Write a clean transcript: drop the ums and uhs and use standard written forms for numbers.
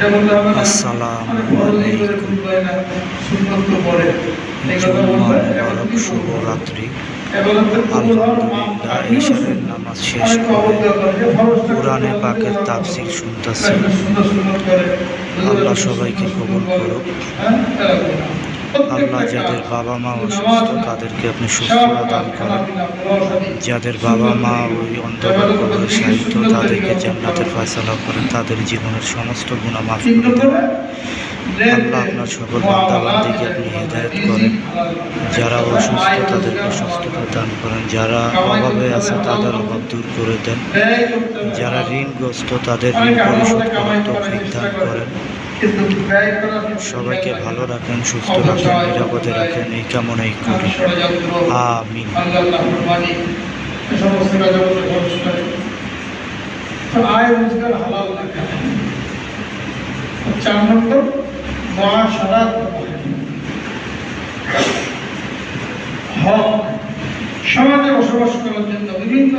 আসসালামু আলাইকুম। শুভরাত্রি। আলহামদুলিল্লাহ, ঈশারের নামাজ শেষ করে কুরআনে পাকের তাফসীর শুনতেছি। আল্লাহ সবাইকে কবুল করুক। আল্লাহ যাদের বাবা মা অসুস্থ তাদেরকে আপনি সুস্থতা দান করেন। যাদের বাবা মা ওই অন্ধকার কবরে শায়িত তাদেরকে জান্নাতের ফয়সালা করেন, তাদের জীবনের সমস্ত গুনাহ মাফ করে দেন। আল্লাহ আপনার সকল বান্দাবান্দিকে আপনি হেদায়েত করেন। যারা অসুস্থ তাদেরকে সুস্থতা দান করেন, যারা অভাবে আছে তাদের অভাব দূর করে দেন, যারা ঋণগ্রস্ত তাদের ঋণ পরিশোধ করার তৌফিক দান করেন। সবাইকে ভালো রাখেন, সুস্থ রাখেন, নিরাপদে রাখেন, এই কামনাই করি। আমিন। আয় রোজগার হালাল রাখা। 4 নম্বর মুআশারাত হক। সমাজে বসবাস করার জন্য বিভিন্ন